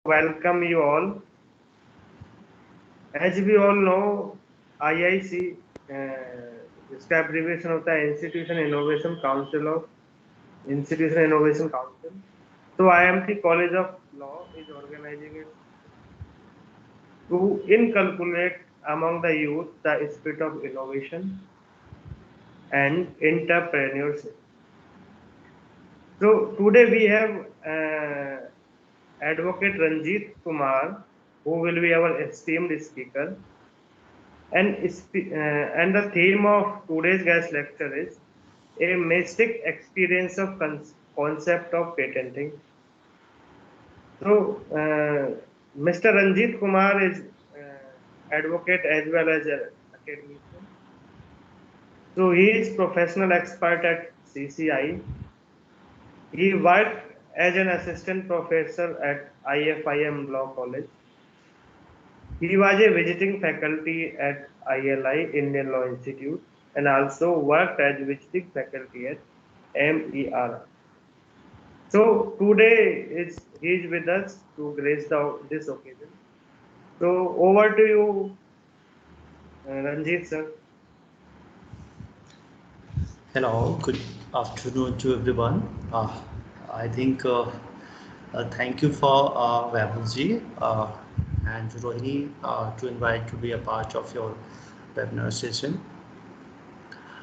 welcome you all. As we all know, IIC, इसका abbreviation होता है Institution Innovation Council of Institution Innovation Council. So IMT College of Law is organizing it to inculcate among the youth the spirit of innovation and entrepreneurship. So today we have Advocate Ranjit Kumar, who will be our esteemed speaker. And the theme of today's guest lecture is a mystic experience of concept of patenting. So, Mr. Ranjit Kumar is advocate as well as an academician. So he is professional expert at CCI. He worked as an assistant professor at IFIM Law College. He was a visiting faculty at ILI, Indian Law Institute, and also worked as visiting faculty at MER. So today he is with us to grace this occasion. So over to you, Ranjit sir. Hello, good afternoon to everyone. I think thank you for Vaibhavji and Rohini to invite to be a part of your webinar session.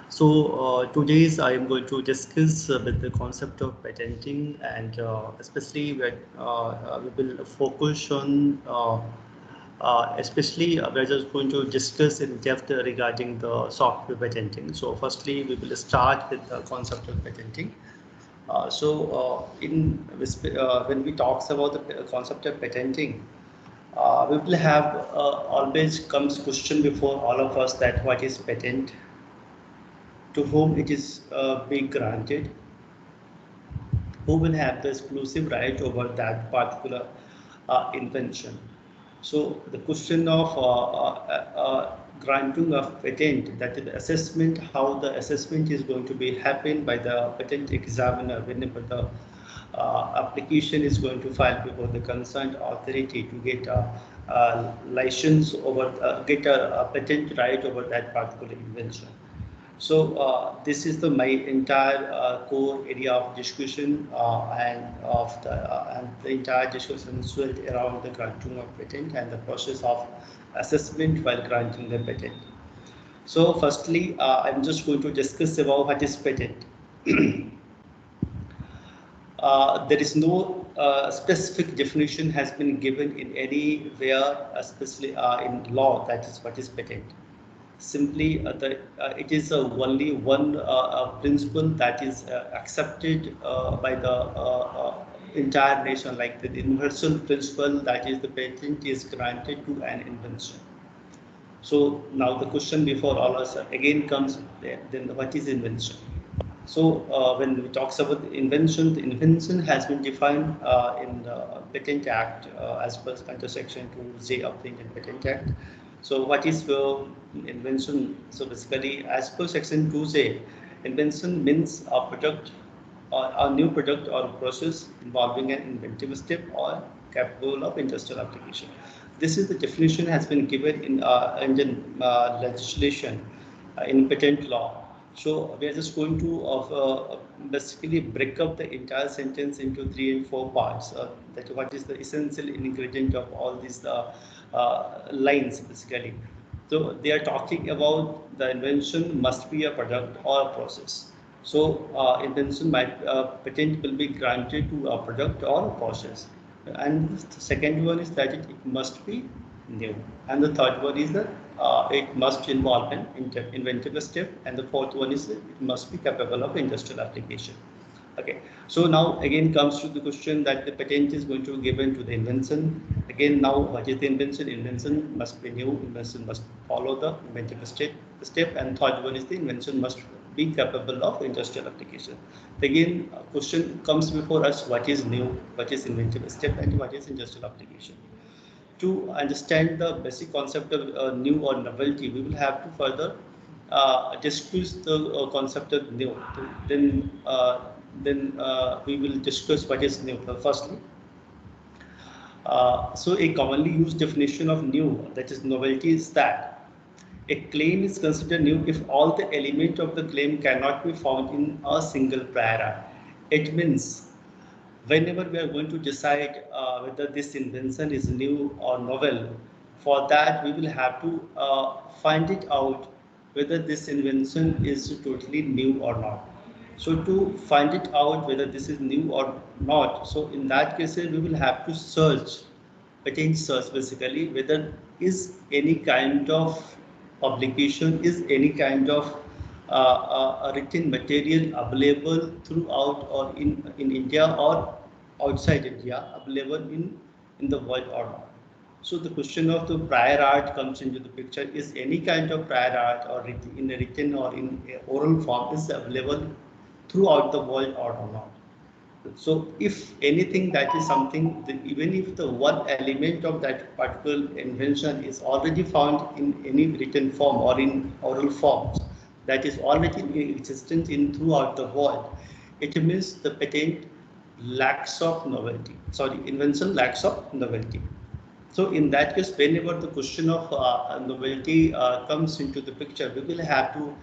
So today's I am going to discuss with the concept of patenting, and especially we will focus on especially we're just going to discuss in depth regarding the software patenting. So firstly, we will start with the concept of patenting. When we talk about the concept of patenting, we will have always comes question before all of us that what is patent, to whom it is being granted, who will have the exclusive right over that particular invention. So the question of granting of patent, that is the assessment, how the assessment is going to be happen by the patent examiner whenever the application is going to file before the concerned authority to get a license over, get a patent right over that particular invention. So this is my entire core area of discussion and the entire discussion is built around the granting of patent and the process of assessment while granting the patent. So firstly, I'm just going to discuss about what is patent. There is no specific definition has been given in anywhere, especially in law, that is what is patent. Simply, it is only one principle that is accepted by the entire nation, like the universal principle, that is the patent is granted to an invention. So now the question before all us again comes, then what is invention? So when we talk about the invention has been defined in the Patent Act as per under Section 2J of the Indian Patent Act. So what is invention? So basically, as per Section 2J, invention means a product or a new product or process involving an inventive step or capable of industrial application. This is the definition has been given in Indian legislation in patent law. So we are just going to basically break up the entire sentence into 3 and 4 parts. That what is the essential ingredient of all these lines basically. So they are talking about the invention must be a product or a process. So invention patent will be granted to a product or a process. And the second one is that it must be new. And the third one is that it must involve an inventive step, and the fourth one is it must be capable of industrial application. Okay, so now again comes to the question that the patent is going to be given to the invention. Again, now what is the invention? Invention must be new, invention must follow the inventive step, and third one is the invention must be capable of industrial application. Again, a question comes before us: what is new, what is inventive step, and what is industrial application? To understand the basic concept of new or novelty, we will have to further discuss the concept of new. Then we will discuss what is new. Firstly, So a commonly used definition of new, that is novelty, is that a claim is considered new if all the elements of the claim cannot be found in a single prior art. It means whenever we are going to decide whether this invention is new or novel, for that we will have to find it out whether this invention is totally new or not. So to find it out whether this is new or not, so in that case we will have to search, patent search basically, whether is any kind of publication, is any kind of written material available throughout or in India or outside India, available in the world or not. So the question of the prior art comes into the picture. Is any kind of prior art or in a written or in a oral form is available throughout the world or not? So if anything, that is something that even if the one element of that particular invention is already found in any written form or in oral forms, that is already in existence in throughout the world, it means the patent lacks of novelty. Sorry, invention lacks of novelty. So in that case, whenever the question of novelty comes into the picture, we will have to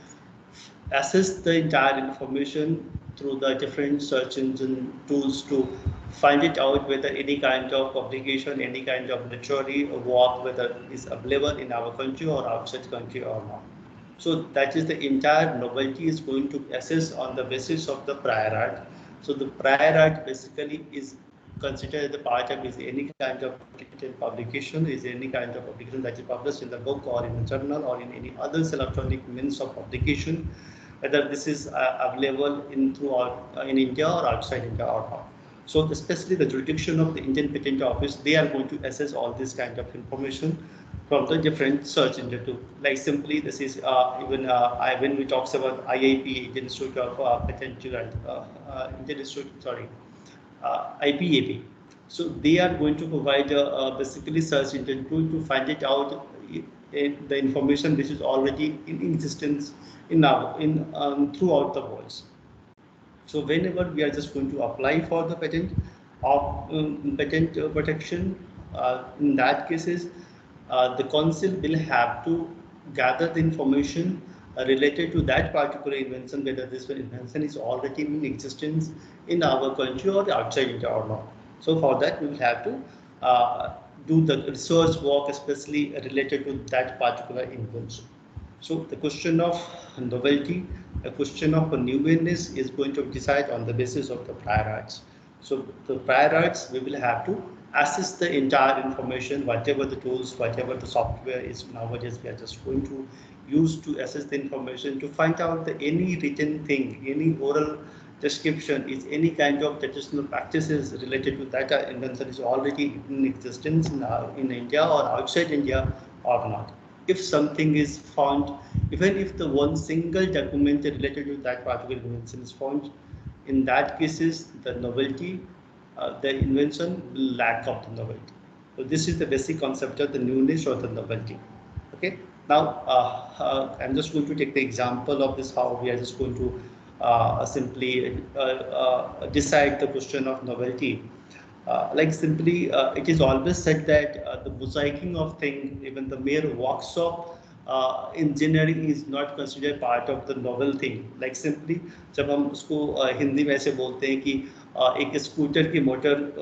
assess the entire information through the different search engine tools to find it out whether any kind of publication, any kind of literary work, whether is available in our country or outside country or not. So that is the entire novelty is going to assess on the basis of the prior art. So the prior art basically is considered the part of is any kind of written publication, is any kind of publication that is published in the book or in a journal or in any other electronic means of publication, whether this is available in throughout in India or outside India or not. So especially the jurisdiction of the Indian Patent Office, they are going to assess all this kind of information from the different search engine too. Like simply this is even when we talks about IIP, Indian Institute of Patent and Indian Institute, sorry, IPAP. So they are going to provide basically search engine tool to find it out the information which is already in existence in now in throughout the world. So whenever we are just going to apply for the patent of patent protection, in that cases, the council will have to gather the information related to that particular invention, whether this invention is already in existence in our country or outside India or not. So for that, we will have to do the research work, especially related to that particular invention. So the question of novelty, a question of newness is going to decide on the basis of the prior arts. So the prior arts, we will have to assess the entire information, whatever the tools, whatever the software is nowadays, we are just going to use to assess the information to find out that any written thing, any oral description is any kind of traditional practices related to that invention is already in existence in India or outside India or not. If something is found, even if the one single document related to that particular invention is found, in that cases the novelty, the invention will lack of the novelty. So this is the basic concept of the newness or the novelty. Okay. Now I'm just going to take the example of this how we are just going to simply decide the question of novelty. Like simply, it is always said that the mosaicing of things, even the mere workshop engineering is not considered part of the novel thing. Like simply, जब हम उसको हिंदी में ऐसे बोलते हैं कि एक scooter की मोटर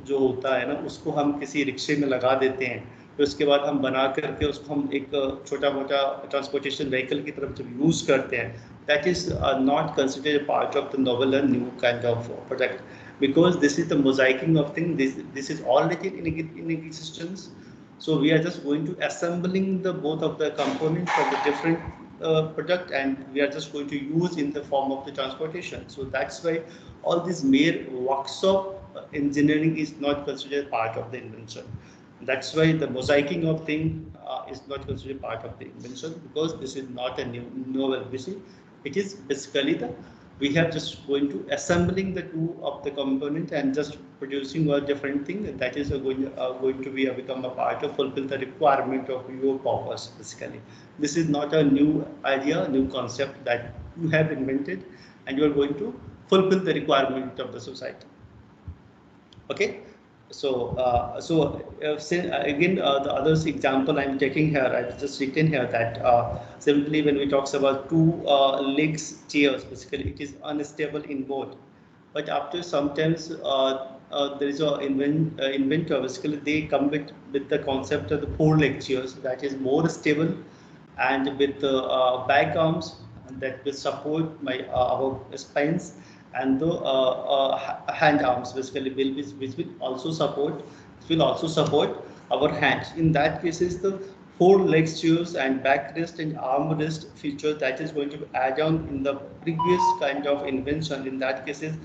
जो होता है ना, उसको हम किसी रिक्शे में लगा देते हैं, फिर उसके बाद हम बना करके उसको हम एक छोटा मोटा ट्रांसपोर्टेशन व्हीकल की तरफ जब यूज़ करते हैं, that is not considered part of the novel and new kind of product, because this is the mosaicing of things. This is already in existence. So we are just going to assembling the both of the components of the different product, and we are just going to use in the form of the transportation. So that's why all this mere workshop engineering is not considered part of the invention. That's why the mosaicing of thing is not considered part of the invention, because this is not a new novel. It is basically the we have just going to assembling the two of the component and just producing a different thing that is going to be become a part of fulfill the requirement of your purpose. Basically, this is not a new idea, new concept that you have invented, and you are going to fulfill the requirement of the society. Okay. Again, the others example I'm taking here, I've just written here that simply when we talks about two legs chairs, basically it is unstable in both. But after sometimes there is a inventor, basically they come with the concept of the four leg chairs that is more stable and with back arms that will support our spines, and the hand arms basically which will also support our hands. In that case, is the four legs chairs and backrest and armrest feature that is going to be add on in the previous kind of invention. In that case, is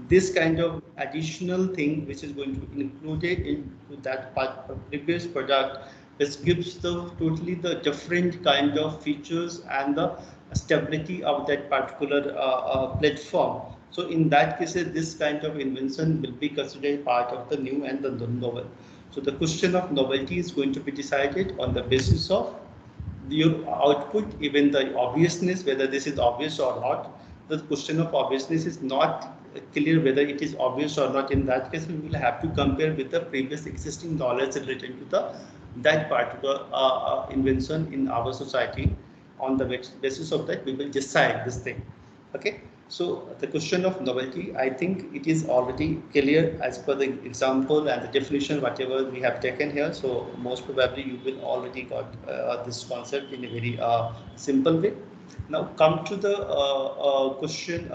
this kind of additional thing which is going to be included into that part of previous product, this gives the totally the different kind of features and the stability of that particular platform. So in that case, this kind of invention will be considered part of the new and the novel. So the question of novelty is going to be decided on the basis of your output, even the obviousness, whether this is obvious or not. The question of obviousness is not clear whether it is obvious or not. In that case, we will have to compare with the previous existing knowledge related to the that particular invention in our society. On the basis of that, we will decide this thing. Okay. So the question of novelty, I think it is already clear as per the example and the definition whatever we have taken here. So most probably you will already got this concept in a very simple way. Now come to the question.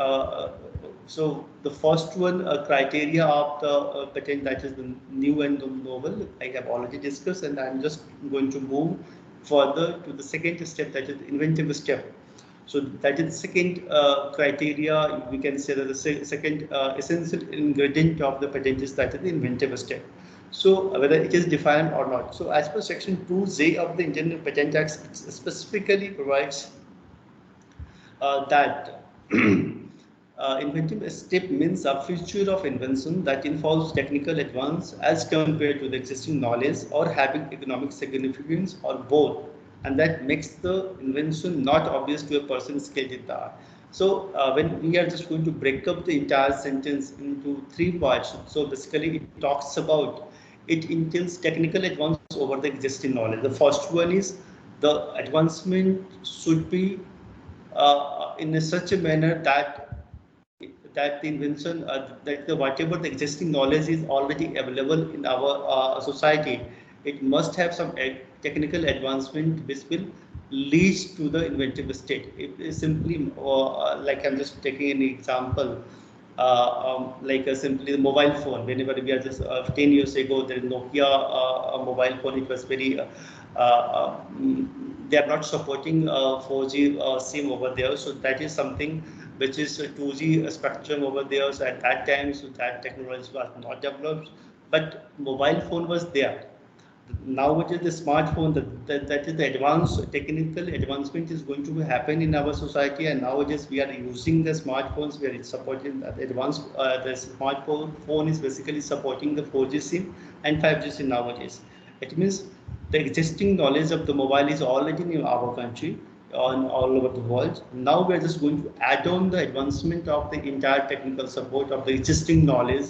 So the first one criteria of the patent, that is the new and the novel, I have already discussed, and I'm just going to move further to the second step, that is the inventive step. So that is the second criteria. We can say that the second essential ingredient of the patent is that is the inventive step. So whether it is defined or not. So as per section 2J of the Indian Patent Act, it specifically provides that inventive step means a feature of invention that involves technical advance as compared to the existing knowledge or having economic significance or both, and that makes the invention not obvious to a person skilled in the art. So when we are just going to break up the entire sentence into three parts, so basically it talks about, it entails technical advance over the existing knowledge. The first one is the advancement should be in such a manner that the invention, that whatever the existing knowledge is already available in our society, it must have some technical advancement which will lead to the inventive state. It is simply like I'm just taking an example. Like simply the mobile phone. Whenever we are just 10 years ago, there is Nokia mobile phone. It was very they are not supporting 4G SIM over there. So that is something which is 2G spectrum over there. So at that time, so that technology was not developed, but mobile phone was there. Nowadays, the smartphone, that is the advanced technical advancement is going to happen in our society, and nowadays we are using the smartphones. We are supporting the advanced. The smartphone is basically supporting the 4G SIM and 5G SIM nowadays. It means the existing knowledge of the mobile is already in our country, on all over the world. Now we are just going to add on the advancement of the entire technical support of the existing knowledge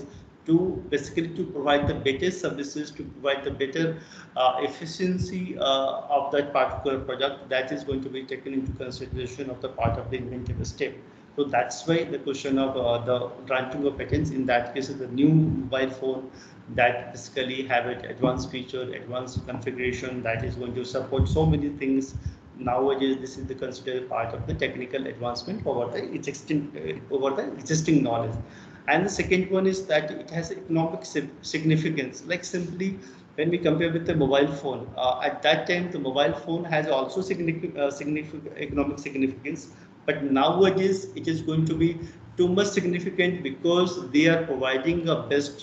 to basically to provide the better services, to provide the better efficiency of that particular product, that is going to be taken into consideration of the part of the inventive step. So that's why the question of the granting of patents in that case is the new mobile phone that basically have an advanced feature, advanced configuration that is going to support so many things. Nowadays, this is the considered part of the technical advancement over the existing knowledge. And the second one is that it has economic significance. Like simply when we compare with the mobile phone, at that time the mobile phone has also significant economic significance, but nowadays it is going to be too much significant because they are providing a best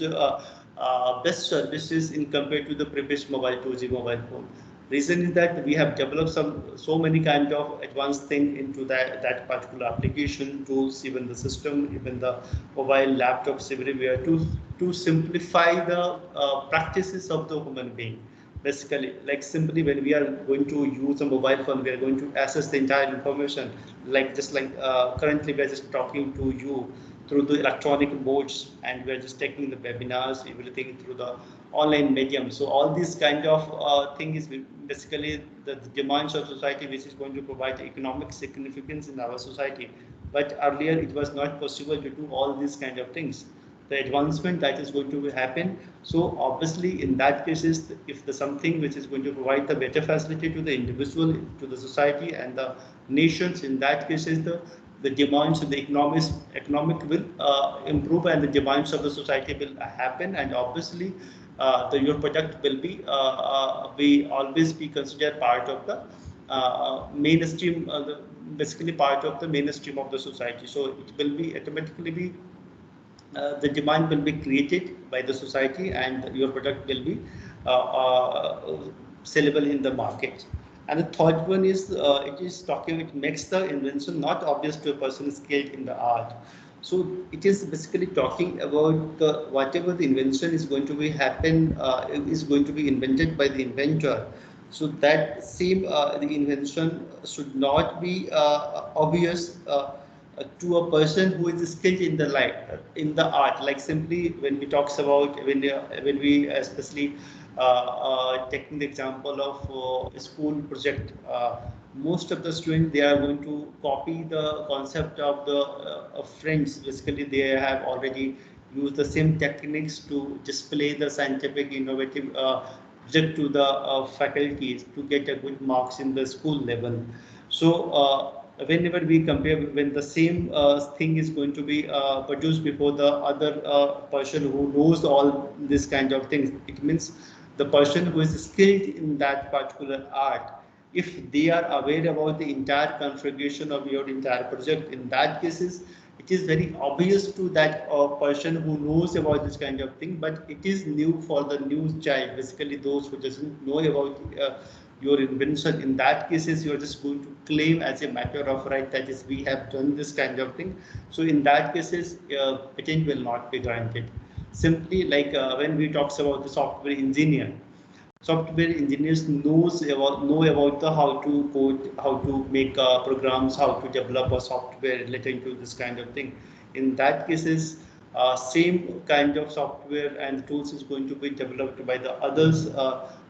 services in compared to the previous mobile 2G mobile phone. Reason is that we have developed so many kind of advanced thing into that particular application tools, even the system, even the mobile laptops everywhere to simplify the practices of the human being. Basically, like simply when we are going to use a mobile phone, we are going to access the entire information. Like just like currently we are just talking to you. through the electronic modes, and we are just taking the webinars, everything through the online medium. So all these kind of thing is basically the demands of society, which is going to provide economic significance in our society. But earlier it was not possible to do all these kind of things, the advancement that is going to happen. So obviously in that cases, if the something which is going to provide the better facility to the individual, to the society and the nations, in that cases the demands of the economic will improve, and the demands of the society will happen, and obviously your product will be always be considered part of the mainstream, basically part of the mainstream of the society. So it will be automatically be the demand will be created by the society, and your product will be sellable in the market. And the third one is it is talking, it makes the invention not obvious to a person skilled in the art. So it is basically talking about the whatever the invention is going to be happen, is going to be invented by the inventor. So that same the invention should not be obvious to a person who is skilled in the in the art. Like simply when we talks about when we especially taking the example of a school project, most of the students, they are going to copy the concept of the friends. Basically they have already used the same techniques to display the scientific innovative project to the faculties to get a good marks in the school level. So whenever we compare, when the same thing is going to be produced before the other person who knows all this kind of things, it means the person who is skilled in that particular art, if they are aware about the entire configuration of your entire project, in that cases it is very obvious to that person who knows about this kind of thing, but it is new for the new child, basically those who doesn't know about your invention. In that cases you are just going to claim as a matter of right that is we have done this kind of thing. So in that cases patent will not be granted. Simply like when we talks about the software engineer, software engineers know about the how to code, how to make programs, how to develop a software relating to this kind of thing. In that cases same kind of software and tools is going to be developed by the others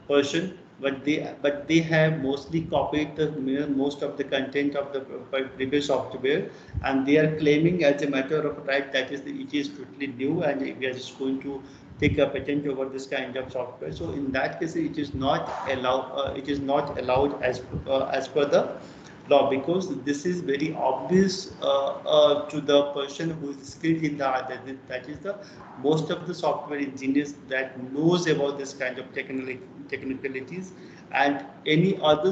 person, but they have mostly copied the most of the content of the previous software, and they are claiming as a matter of right that is it is totally new and we are just going to take a patent over this kind of software. So in that case it is not allowed, as per the law, because this is very obvious to the person who is skilled in the art. That is the most of the software engineers that knows about this kind of technicalities, and any other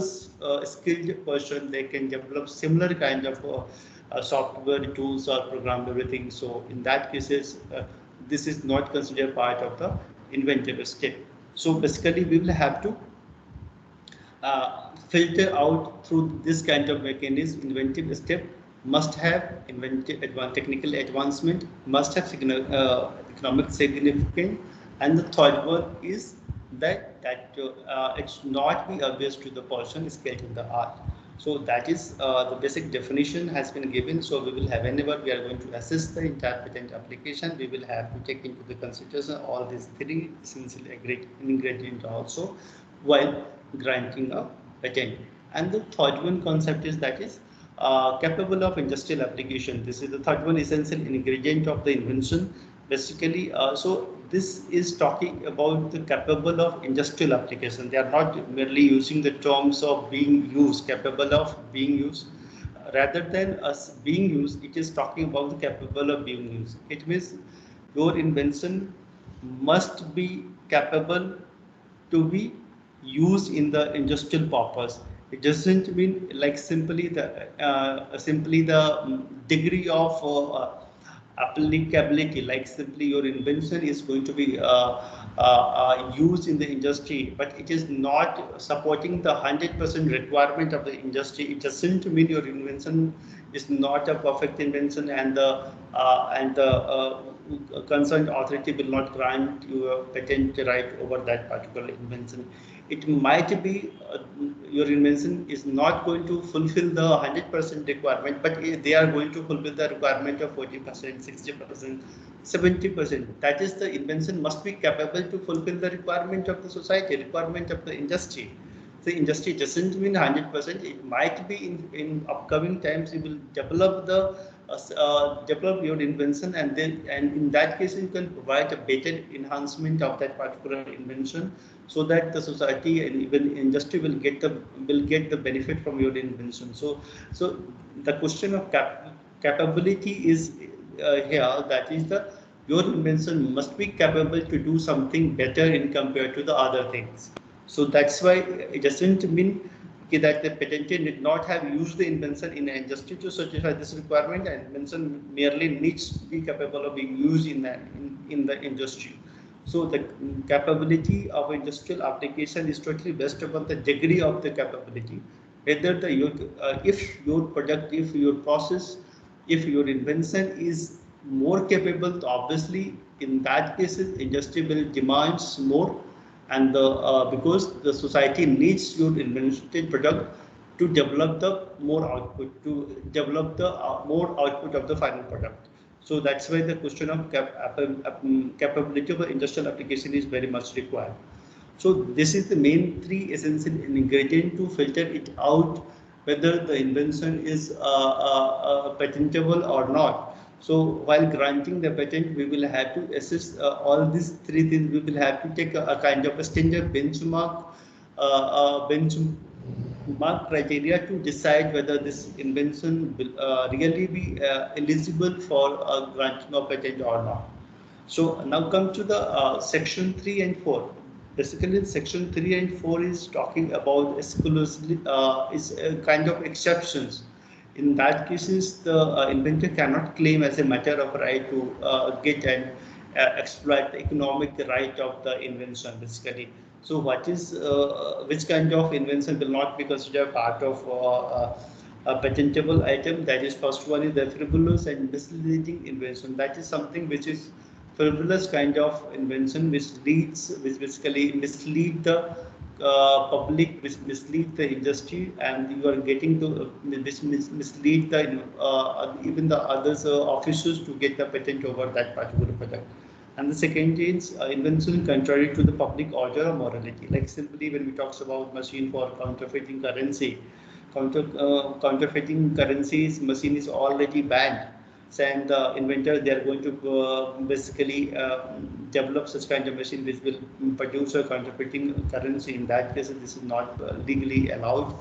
skilled person, they can develop similar kind of software tools or program everything. So in that cases this is not considered part of the inventive step. So basically we will have to filter out through this kind of mechanism. Inventive step must have technical advancement, must have economic significance, and the third one is that it should not be obvious to the person skilled in the art. So that is the basic definition has been given. So we will have, whenever we are going to assess the entire patent application, we will have to take into the consideration all these three essential ingredients also while granting a patent. And the third one concept is that is capable of industrial application. This is the third one essential ingredient of the invention. Basically, so this is talking about the capable of industrial application. They are not merely using the terms of being used, capable of being used. Rather than us being used, it is talking about the capable of being used. It means your invention must be capable to be used in the industrial purpose. It doesn't mean like simply the degree of applicability, like simply your invention is going to be used in the industry, but it is not supporting the 100% requirement of the industry. It doesn't mean your invention is not a perfect invention, and the concerned authority will not grant you a patent right over that particular invention. It might be your invention is not going to fulfill the 100% requirement, but they are going to fulfill the requirement of 40%, 60%, 70%. That is, the invention must be capable to fulfill the requirement of the society, requirement of the industry. The industry doesn't mean 100%. It might be in upcoming times you will develop the develop your invention, and in that case you can provide a better enhancement of that particular invention, so that the society and even industry will get the benefit from your invention. So the question of capability is here. That is, your invention must be capable to do something better in compared to the other things. So that's why it doesn't mean that the patentee did not have used the invention in an industry to satisfy this requirement, and invention merely needs to be capable of being used in the industry. So the capability of industrial application is totally based upon the degree of the capability. Whether if your product, if your process, if your invention is more capable, obviously in that case industry will demand more, and because the society needs your invented product to develop the more output, to develop the more output of the final product. So that's why the question of capability of industrial application is very much required. So this is the main three essential ingredient to filter it out whether the invention is patentable or not. So while granting the patent, we will have to assess all these three things. We will have to take a kind of a standard benchmark criteria to decide whether this invention will really be eligible for granting of patent or not. So now come to the section 3 and 4. Basically, section 3 and 4 is talking about exclusively is a kind of exceptions. In that cases, the inventor cannot claim as a matter of right to get and exploit the economic right of the invention, basically. So what is which kind of invention will not be considered part of a patentable item? That is, first one is the frivolous and misleading invention. That is something which is frivolous kind of invention, which basically mislead the public, which mislead the industry, and you are getting to mislead the even the others officials to get the patent over that particular product. And the second is invention contrary to the public order or morality. Like simply when we talk about machine for counterfeiting currency, counterfeiting currencies machine is already banned. And the inventor, they are going to basically develop such kind of machine which will produce a counterfeiting currency. In that case, this is not legally allowed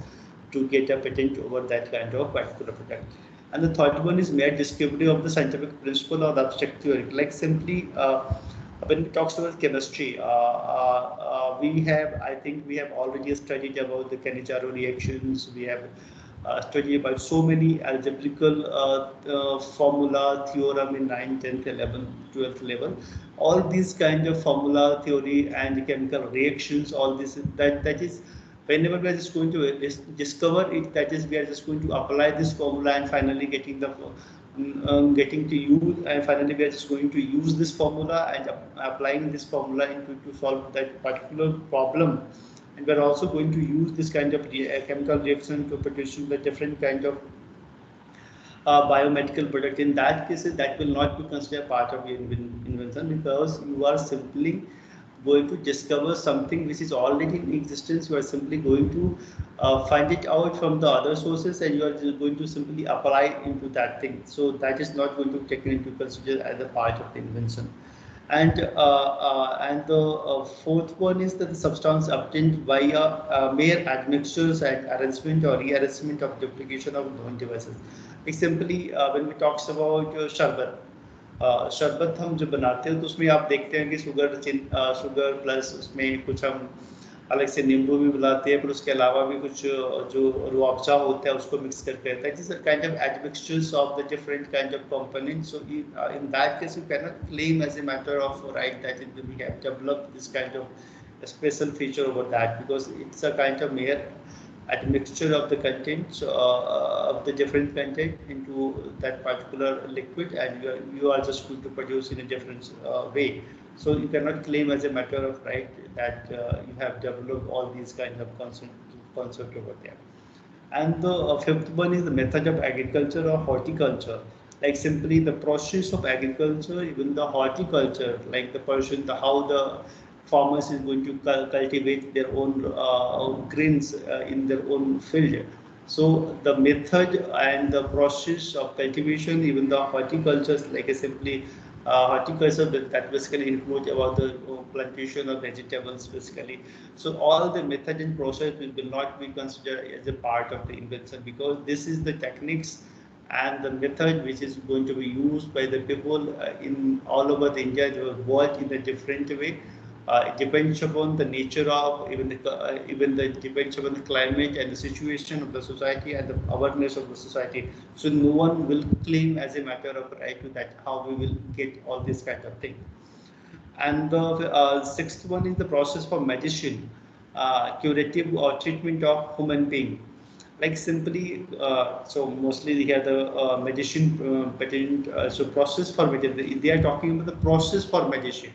to get a patent over that kind of particular product. And the third one is mere discovery of the scientific principle or the abstract theory. Like simply when it talks about chemistry, I think we have already studied about the Cannizzaro reactions. We have studied about so many algebraical formula, theorem in 9th, 10th, 11th, 12th level. All these kind of formula, theory, and chemical reactions, all this, that is, whenever we are just going to discover it, that is, we are just going to apply this formula and finally getting the getting to use, and finally we are just going to use this formula and applying this formula to solve that particular problem. And we're also going to use this kind of chemical reaction to produce the different kind of biomedical product. In that case, that will not be considered part of your invention, because you are simply going to discover something which is already in existence. You are simply going to find it out from the other sources, and you are just going to simply apply into that thing. So that is not going to be taken into consideration as a part of the invention. And the fourth one is that the substance obtained via mere admixtures and arrangement or rearrangement of duplication of known devices. Like simply when we talks about शरबत हम जब बनाते हैं तो उसमें आप देखते हैं कि शुगर प्लस उसमें कुछ हम अलग से नींबू भी मिलाते हैं, पर उसके अलावा भी कुछ जो रूह-अफ़ज़ा होता है उसको मिक्स करके रहता है. These are kind of admixtures of the different kind of components. So in that case, you cannot claim as a matter of right that we have developed this kind of a special feature over that, because it's a kind of mere at a mixture of the contents of the different content into that particular liquid, and you are just going to produce in a different way. So you cannot claim as a matter of right that you have developed all these kind of concept over there. And the fifth one is the method of agriculture or horticulture. Like simply the process of agriculture, even the horticulture, like the person, how the farmers is going to cultivate their own grains in their own field. So the method and the process of cultivation, even the horticulture, like a simply horticulture that basically include about the plantation of vegetables basically. So all the method and process will not be considered as a part of the invention, because this is the techniques and the method which is going to be used by the people in all over the India. They will work in a different way. It depends upon the nature of even the depends upon the climate and the situation of the society and the awareness of the society. So no one will claim as a matter of right to that how we will get all this kind of thing. And the sixth one is the process for medicine, curative or treatment of human being. Like simply, so mostly here the medicine patent, so process for medicine. They are talking about the process for medicine.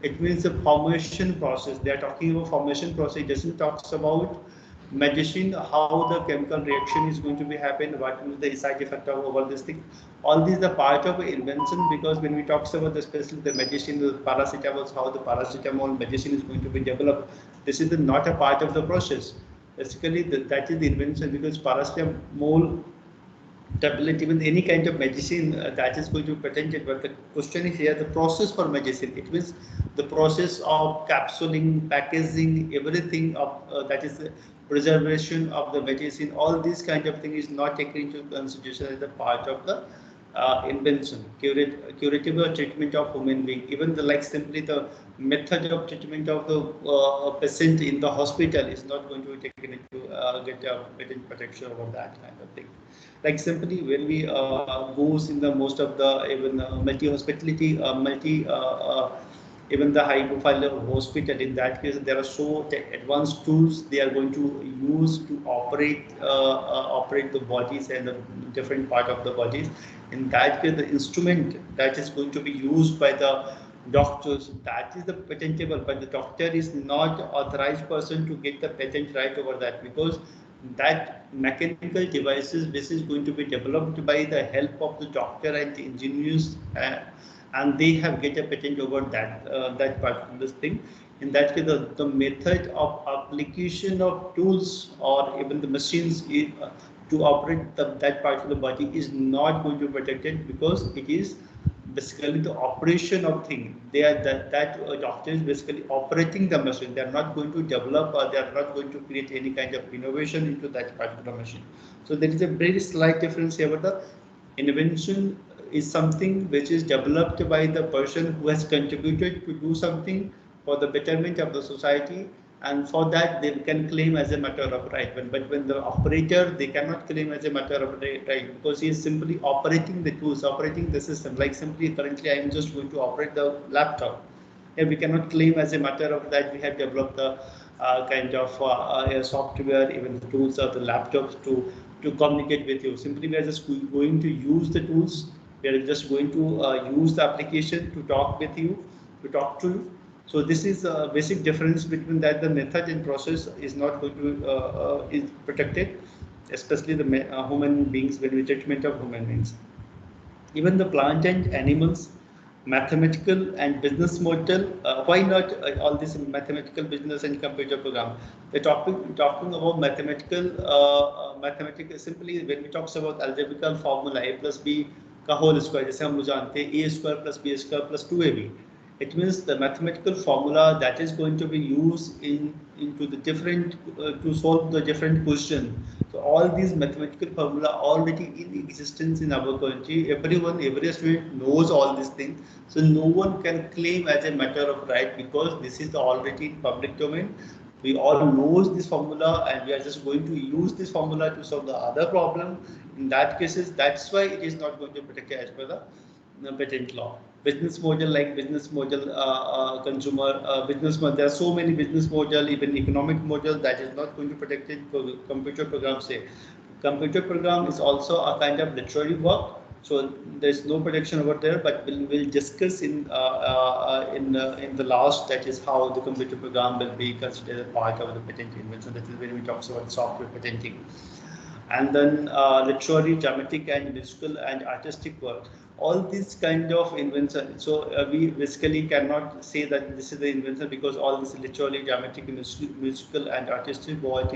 It means the formation process. They are talking about formation process. It doesn't talks about medicine, how the chemical reaction is going to be happen, what is the side effect of all these things. All these are part of invention, because when we talk about especially the medicine, the paracetamol, how the paracetamol medicine is going to be developed, this is not a part of the process. Basically, that is the invention, because paracetamol tablet, even any kind of medicine that is going to be patented. But the question is here the process for medicine. It means the process of capsuling, packaging, everything of that is the preservation of the medicine. All these kind of thing is not taken into consideration as a part of the invention. Curative treatment of human being. Even the like simply the method of treatment of the patient in the hospital is not going to be taken into get a patent protection over that kind of thing. Like simply when we goes in the most of the even multi-hospitality, even the high-profile hospital, in that case there are so advanced tools they are going to use to operate the bodies and the different part of the bodies. In that case, the instrument that is going to be used by the doctors, that is the patentable, but the doctor is not authorized person to get the patent right over that, because that mechanical devices this is going to be developed by the help of the doctor and the engineers, and they have get a patent over that particular thing. In that case, the method of application of tools or even the machines to operate that particular body is not going to be protected, because it is basically the operation of thing. They are that doctor is basically operating the machine. They are not going to develop or they are not going to create any kind of innovation into that particular machine. So there is a very slight difference here. But the invention is something which is developed by the person who has contributed to do something for the betterment of the society, and for that they can claim as a matter of right. But when the operator, they cannot claim as a matter of right, because he is simply operating the tools, operating the system. Like simply currently I am just going to operate the laptop, and we cannot claim as a matter of that we have developed the kind of software, even the tools of the laptops to communicate with you. Simply we are just going to use the tools. We are just going to use the application to talk with you, to talk to you. So this is a basic difference between that. The method and process is not going to is protected, especially the human beings, when we treatment of human beings. Even the plant and animals, mathematical and business model. Why not all this mathematical business and computer program? The topic talking about mathematical simply when we talk about algebraical formula a plus b का whole square, जैसे हम लोग जानते हैं a square plus b square plus 2ab. It means the mathematical formula that is going to be used into the different to solve the different question. So all these mathematical formula already in existence in our country. Every student knows all these things. So no one can claim as a matter of right, because this is already in public domain. We all knows this formula, and we are just going to use this formula to solve the other problem. In that cases, that's why it is not going to be protected as per the patent law. business model like business model, consumer business model. There are so many business model, even economic model that is not going to protect it. Computer program say, computer program is also a kind of literary work. So there's no protection over there, but we'll discuss in the last, that is how the computer program will be considered a part of the patent invention. That is when we talk about software patenting. And then literary, dramatic, and musical and artistic work. All these kind of invention. So we basically cannot say that this is the invention because all this literary, dramatic, musical and artistic work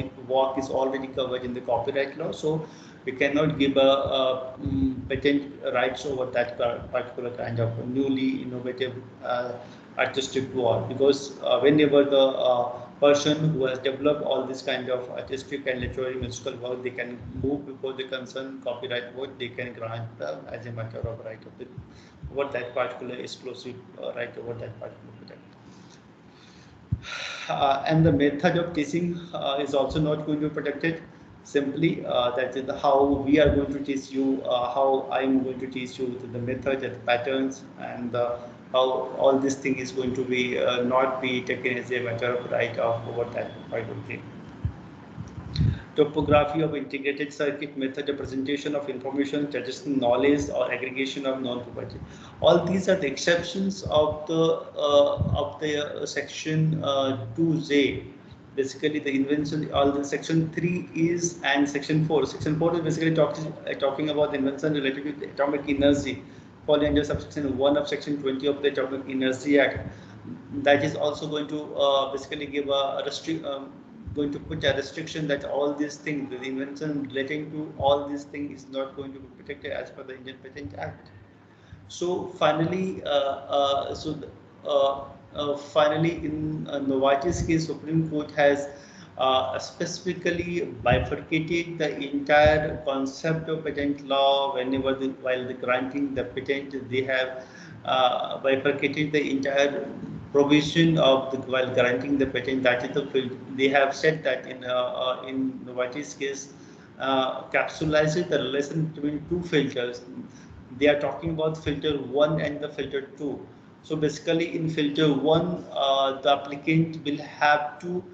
is already covered in the copyright law. So we cannot give a patent rights over that particular kind of newly innovative artistic work, because whenever the person who has developed all this kind of artistic and literary musical work, they can move before the concerned copyright board. They can grant them as a matter of right of the over that particular exclusive right over that particular product. And the method of teaching is also not going to be protected. Simply that is how we are going to teach you, how I am going to teach you the method and the patterns, and how all this thing is going to be not be taken as a matter of right of over that particular thing. Topography of integrated circuit, method of presentation of information, traditional knowledge or aggregation of non-property. All these are the exceptions of the section 2J. Basically, the invention, all the section 3 is, and section 4. Section 4 is basically talking about the invention related to atomic energy, falling under subsection 1 of section 20 of the Atomic Energy Act. That is also going to basically give a going to put a restriction that all these things, the invention relating to all these things, is not going to be protected as per the Indian Patent Act. So finally, finally, in Novartis case, Supreme Court has specifically bifurcated the entire concept of patent law. Whenever while granting the patent, they have bifurcated the entire provision of the while granting the patent. That is the they have said that in Novartis case, capsulizes the relation between two filters. They are talking about filter 1 and the filter 2. So basically in filter 1, the applicant will have to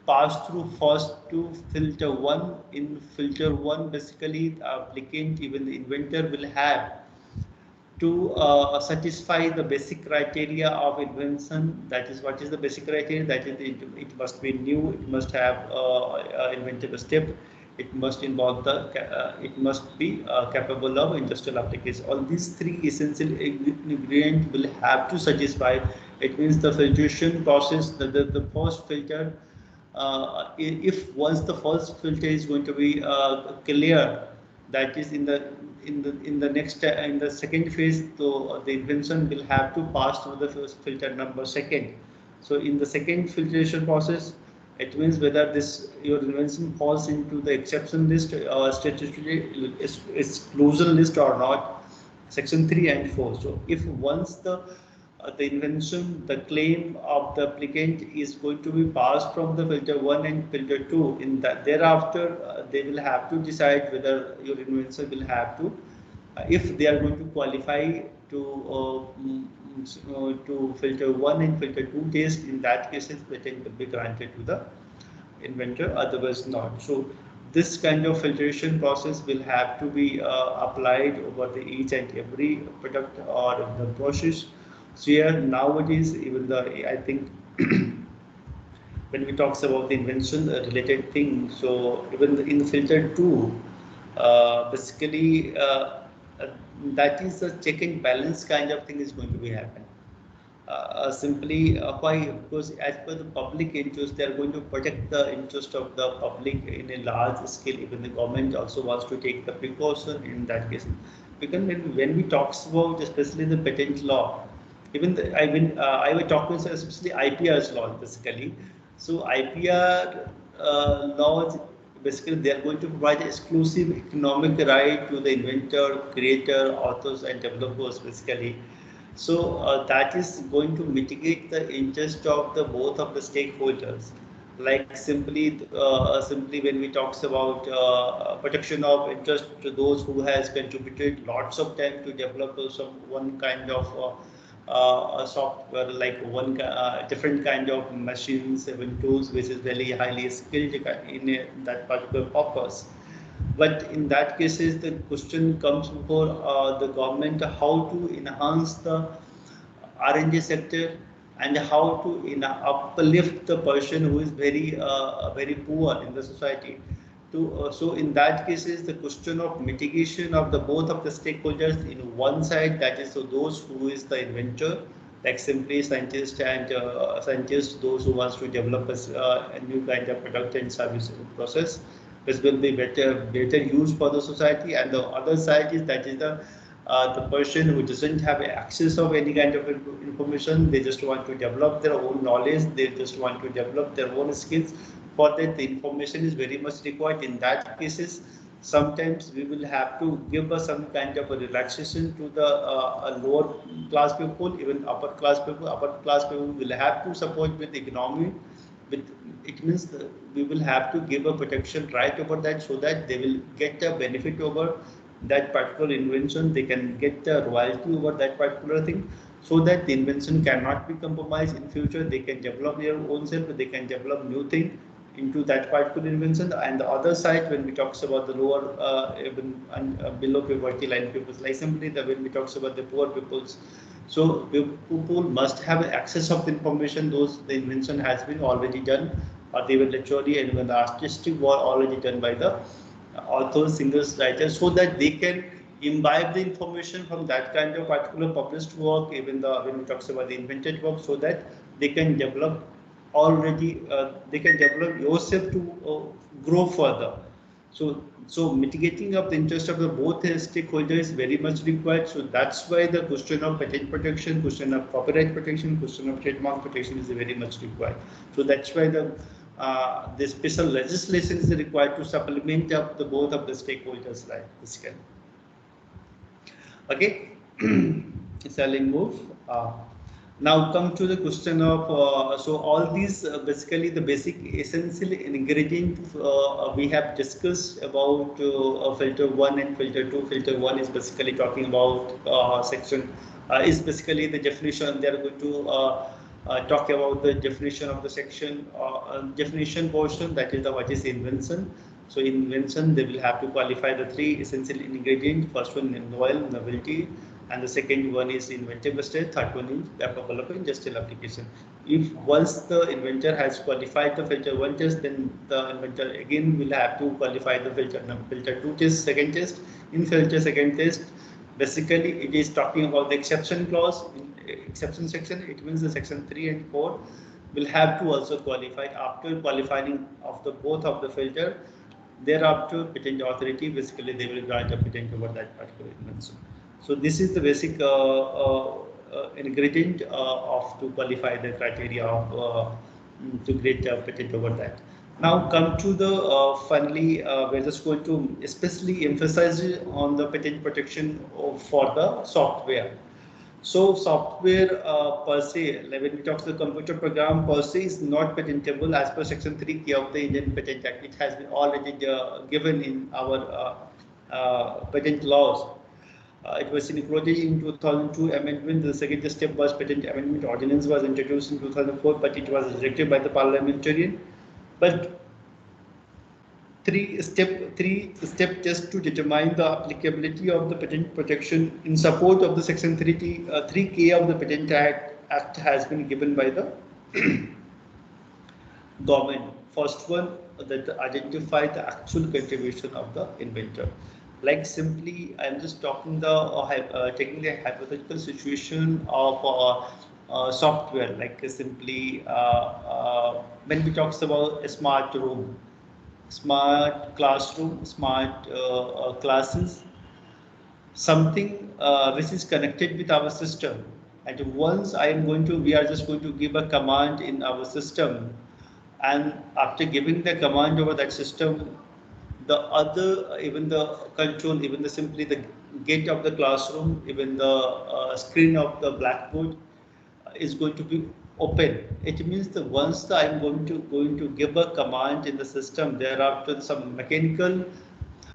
pass through first to filter 1. In filter 1, basically the applicant, even the inventor, will have to satisfy the basic criteria of invention. That is, what is the basic criteria? That is, it must be new, it must have inventive step, it must involve the, it must be capable of industrial application. All these three essential ingredients will have to satisfy. It means the filtration process, the first filter, if once the first filter is going to be clear, that is in the next in the second phase, so the invention will have to pass through the first filter number second. So in the second filtration process, it means whether this your invention falls into the exception list or statutory exclusion list or not, section 3 and 4. So if once the invention, the claim of the applicant is going to be passed from the filter 1 and filter 2, in that thereafter they will have to decide whether your invention will have to, if they are going to qualify to filter 1 and filter 2 test, in that case patent will be granted to the inventor, otherwise not. So this kind of filtration process will have to be applied over the each and every product or the process. So here nowadays, even the, I think when we talks about the invention related thing, so even in filter 2, basically that is a check and balance kind of thing is going to be happening. Simply why? Because as per the public interest, they are going to protect the interest of the public in a large scale. Even the government also wants to take the precaution in that case. Because when we talks about especially the patent law, even the, I will talk about especially IPR's law basically. So IPR laws, basically they are going to provide exclusive economic right to the inventor, creator, authors and developers basically. So that is going to mitigate the interest of the both of the stakeholders. Like simply when we talks about protection of interest to those who has contributed lots of time to develop some one kind of a software like different kind of machines, even tools, which is very highly skilled in that particular purpose. But in that cases, the question comes before the government how to enhance the R&D sector and how to uplift the person who is very poor in the society. So in that cases, the question of mitigation of the both of the stakeholders in one side, that is so those who is the inventor, like simply scientists and scientists, those who wants to develop a new kind of product and service process, which will be better used for the society. And the other side is that is the person who doesn't have access of any kind of information. They just want to develop their own knowledge. They just want to develop their own skills. For that, the information is very much required. In that cases, sometimes we will have to give some kind of a relaxation to the lower class people, even upper class people. Upper class people will have to support with economy. It means that we will have to give a protection right over that, so that they will get a benefit over that particular invention. They can get the royalty over that particular thing, so that the invention cannot be compromised in future. They can develop their own self. They can develop new thing into that particular invention. And the other side, when we talks about the lower even below poverty line people, like simply when we talks about the poor peoples, so people must have access of the information. Those the invention has been already done, or they were literally and even the artistic were already done by the authors, singers, writers, so that they can imbibe the information from that kind of particular published work, even the when we talks about the invented work, so that they can develop already they can develop yourself to grow further. So mitigating of the interest of the both stakeholders is very much required. So that's why the question of patent protection, question of copyright protection, question of trademark protection is very much required. So that's why the special legislation is required to supplement up the both of the stakeholders, right? Okay, shall we move? Now come to the question of so all these basically the basic essential ingredient we have discussed about filter 1 and filter 2. Filter 1 is basically talking about section is basically the definition. They are going to talk about the definition of the section definition portion, that is the what is invention. So invention, they will have to qualify the three essential ingredients. First one, novelty, and the second one is inventive state, third one is applicable of industrial application. If once the inventor has qualified the filter 1 test, then the inventor again will have to qualify the filter 2 test, second test. In filter second test, basically it is talking about the exception clause. In exception section, it means the section 3 and 4 will have to also qualify. After qualifying of the both of the filter, thereafter patent authority basically they will grant a patent over that particular invention. So this is the basic ingredient of to qualify the criteria of to get a patent over that. Now come to the finally we're just going to especially emphasize on the patent protection for the software. So software per se, like when we talk the computer program per se is not patentable as per section 3K of the Indian Patent Act. It has been already given in our patent laws. It was included in 2002 amendment. The second step was patent amendment ordinance was introduced in 2004, but it was rejected by the parliamentarian. But three step test to determine the applicability of the patent protection in support of the section 3K of the Patent Act has been given by the government. First one, that identify the actual contribution of the inventor. Like simply, I'm just talking the taking the hypothetical situation of software. Like simply, when we talk about a smart room, smart classroom, smart classes, something which is connected with our system. And once we are just going to give a command in our system, and after giving the command over that system, the other, even the control, even the simply the gate of the classroom, even the screen of the blackboard is going to be open. It means that once I'm going to give a command in the system, thereafter some mechanical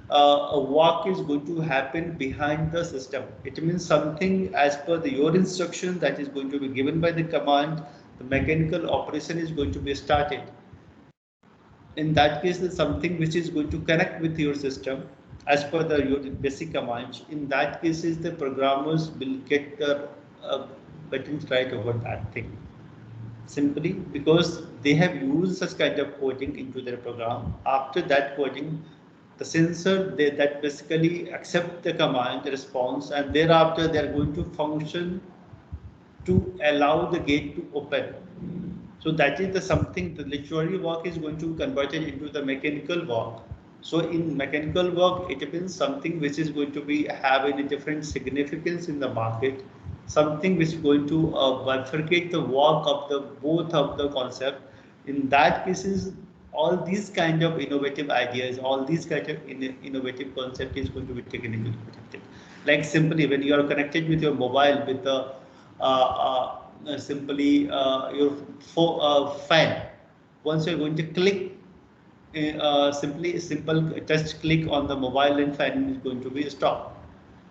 a work is going to happen behind the system. It means something as per your instruction that is going to be given by the command, the mechanical operation is going to be started. In that case, there's something which is going to connect with your system as per your basic commands. In that case, the programmers will get the patent right over that thing. Simply because they have used such kind of coding into their program. After that coding, the sensor that basically accept the command, the response, and thereafter they are going to function to allow the gate to open. So that is the something, the literary work is going to convert it into the mechanical work. So in mechanical work, it means something which is going to be having a different significance in the market, something which is going to bifurcate the work of the both of the concept. In that cases, all these kind of innovative ideas, all these kind of innovative concept is going to be taken into account. Like simply when you are connected with your mobile with the simply your fan. Once you're going to click, simply a simple touch click on the mobile and fan is going to be stopped.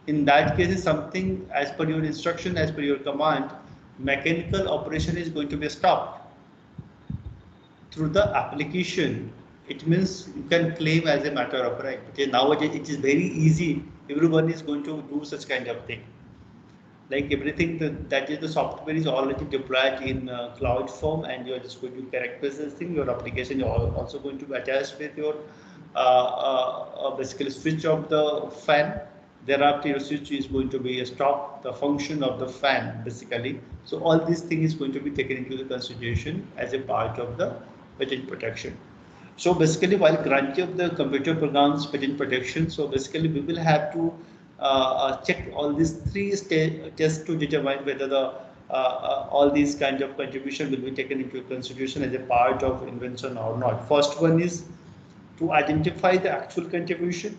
In that case, is something as per your instruction, as per your command, mechanical operation is going to be stopped through the application. It means you can claim as a matter of right. Okay, nowadays it is very easy. Everyone is going to do such kind of thing. Like everything that is the software is already deployed in cloud form, and you're just going to characterize this thing. Your application is also going to be attached with your basically switch of the fan. Thereafter, your switch is going to be a stop the function of the fan basically. So all these things is going to be taken into the consideration as a part of the patent protection. So basically, while granting the computer programs patent protection, so basically we will have to check all these three tests to determine whether the all these kind of contribution will be taken into consideration as a part of invention or not. First one is to identify the actual contribution.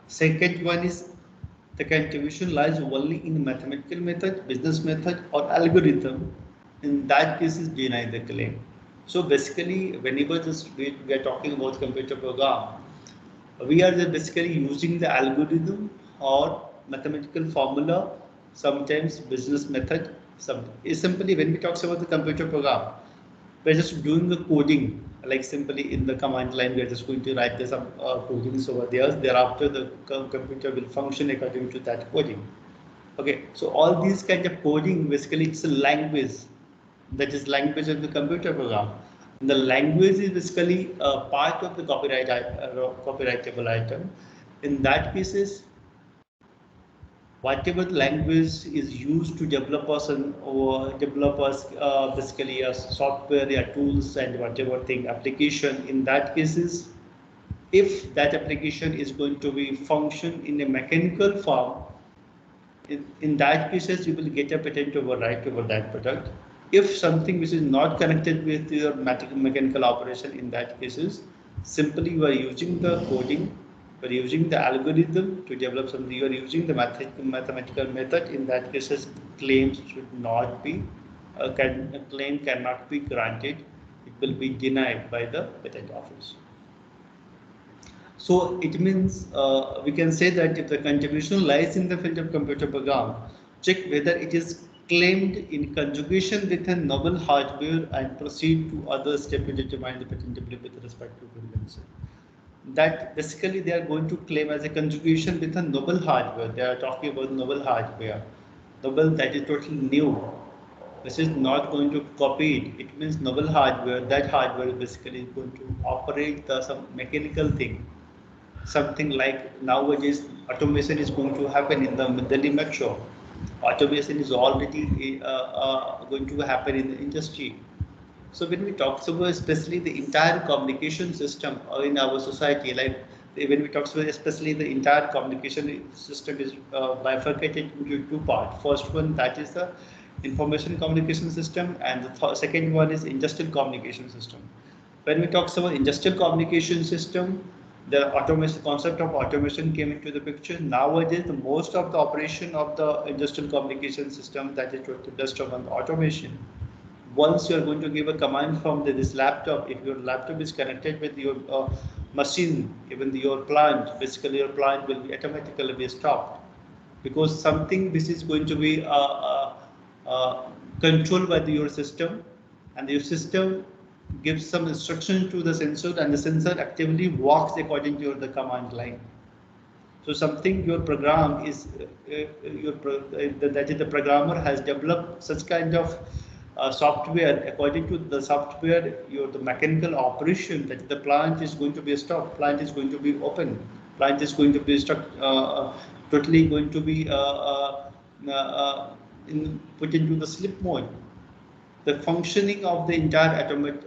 Second one is the contribution lies only in mathematical method, business method, or algorithm. In that case, is deny the claim. So basically, whenever we are talking about computer program, we are basically using the algorithm or mathematical formula, sometimes business method. Simply when we talk about the computer program, we're just doing the coding, like simply in the command line, we're just going to write some codings over there. Thereafter, the computer will function according to that coding. Okay, so all these kind of coding, basically it's a language, that is language of the computer program. The language is basically a part of the copyrightable item. In that cases, whatever language is used to develop basically a software, a tools, and whatever thing application. In that cases, if that application is going to be function in a mechanical form, in that cases you will get a patent over right over that product. If something which is not connected with your mechanical operation, in that cases, simply you are using the coding, you are using the algorithm to develop something, you are using the mathematical method. In that cases, claims should not be, a claim cannot be granted. It will be denied by the patent office. So it means we can say that if the contribution lies in the field of computer program, check whether it is claimed in conjugation with a novel hardware and proceed to other steps to determine the patentability with respect to the invention. That basically they are going to claim as a conjugation with a novel hardware. They are talking about novel hardware. Novel, that is totally new. This is not going to copy it. It means novel hardware. That hardware basically is going to operate some mechanical thing. Something like nowadays automation is going to happen in the Delhi metro. Automation is already going to happen in the industry. So when we talk about especially the entire communication system in our society, like when we talk about especially the entire communication system is bifurcated into two parts. First one, that is the information communication system, and the second one is industrial communication system. When we talk about industrial communication system, the automation concept of automation came into the picture. Nowadays, the most of the operation of the industrial communication system, that is based on automation. Once you are going to give a command from this laptop, if your laptop is connected with your machine, even your plant, basically your plant will be automatically be stopped, because something this is going to be controlled by your system, and your system gives some instruction to the sensor, and the sensor actively works according to the command line. So something your program is that is the programmer has developed such kind of software. According to the software, the mechanical operation, that the plant is going to be stopped, plant is going to be open, plant is going to be stuck, totally going to be put into the sleep mode. The functioning of the entire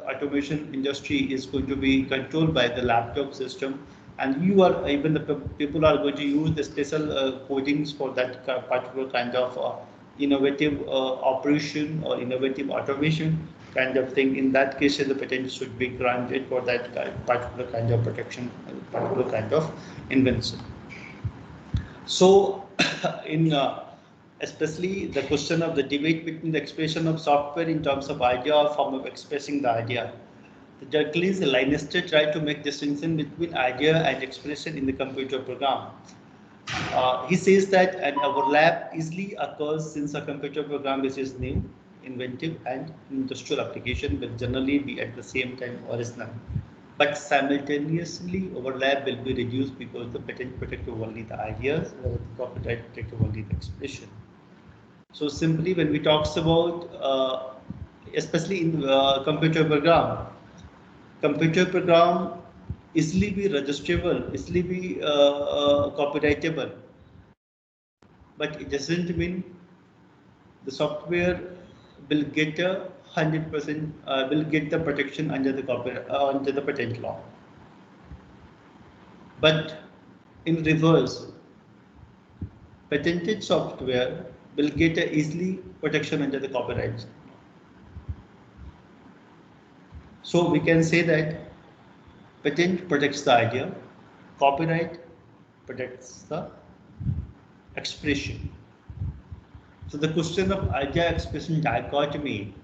automation industry is going to be controlled by the laptop system, and you are even the people are going to use the special codings for that particular kind of innovative operation or innovative automation kind of thing. In that case, the patent should be granted for that particular kind of protection, particular kind of invention. So in especially the question of the debate between the expression of software in terms of idea or form of expressing the idea. Derklis Linester tried to make distinction between idea and expression in the computer program. He says that an overlap easily occurs since a computer program which is new, inventive, and industrial application will generally be at the same time original. But simultaneously, overlap will be reduced because the patent protects only the ideas, or the copyright protects only the expression. So simply, when we talk about, especially in computer program easily be registrable, easily be copyrightable, but it doesn't mean the software will get 100% will get the protection under the copyright under the patent law. But in reverse, patented software will get easily protection under the copyright. So we can say that patent protects the idea, copyright protects the expression. So the question of idea expression dichotomy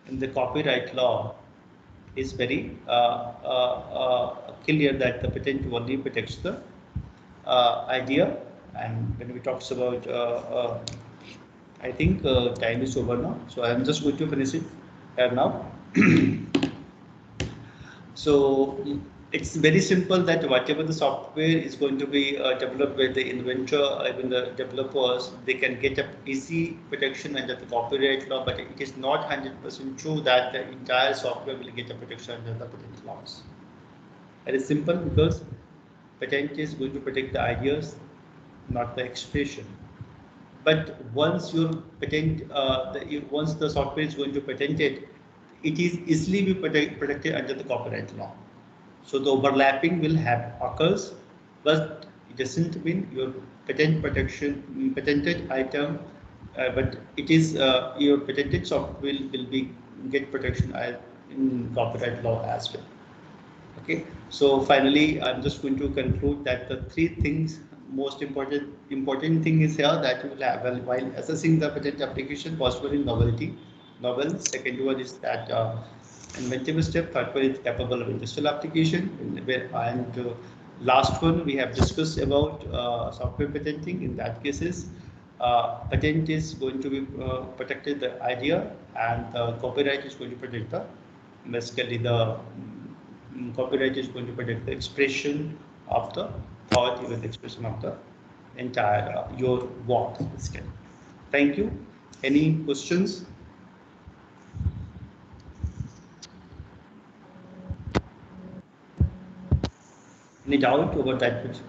in the copyright law is very clear that the patent only protects the idea. And when we talk about, I think time is over now, so I'm just going to finish it here now. So it's very simple that whatever the software is going to be developed by the inventor, even the developers, they can get a easy protection under the copyright law, but it is not 100% true that the entire software will get a protection under the patent laws. It is simple because patent is going to protect the ideas, not the expression. But once your patent, once the software is going to patent it, it is easily be protected under the copyright law. So the overlapping will have occurs, but it doesn't mean your patent protection, patented item, but it is your patented software will be get protection in copyright law as well. Okay, so finally, I'm just going to conclude that the three things, most important thing is here that you will have while assessing the patent application, first one is novel. Second one is that inventive step. Third one is capable of industrial application. And last one we have discussed about software patenting. In that cases, patent is going to be protected the idea, and the copyright is going to protect the basically the copyright is going to protect the expression of the thought, even the expression of the entire your work. Thank you. Any questions? Any doubt over that question?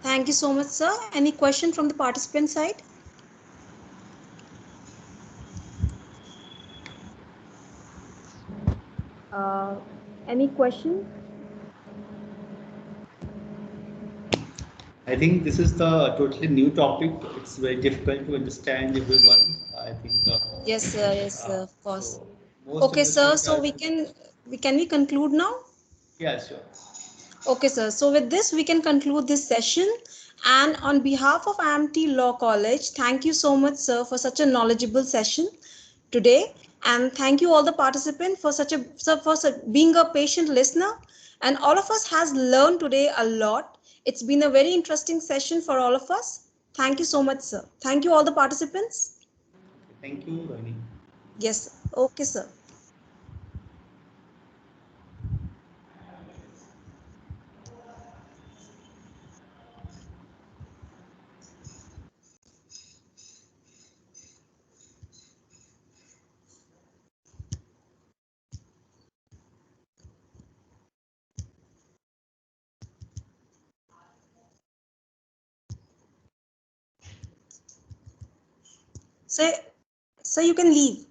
Thank you so much, sir. Any question from the participant side? Any question? I think this is the totally new topic. It's very difficult to understand everyone. I think. Yes, sir. Yes, sir. Of course. So okay, sir. So we conclude now? Yeah, sure. Okay, sir. So with this, we can conclude this session. And on behalf of IMT Law College, thank you so much, sir, for such a knowledgeable session today. And thank you all the participants for being a patient listener. And all of us has learned today a lot. It's been a very interesting session for all of us. Thank you so much, sir. Thank you all the participants. Thank you, Rohini. Yes. Okay, sir. Say, sir, you can leave.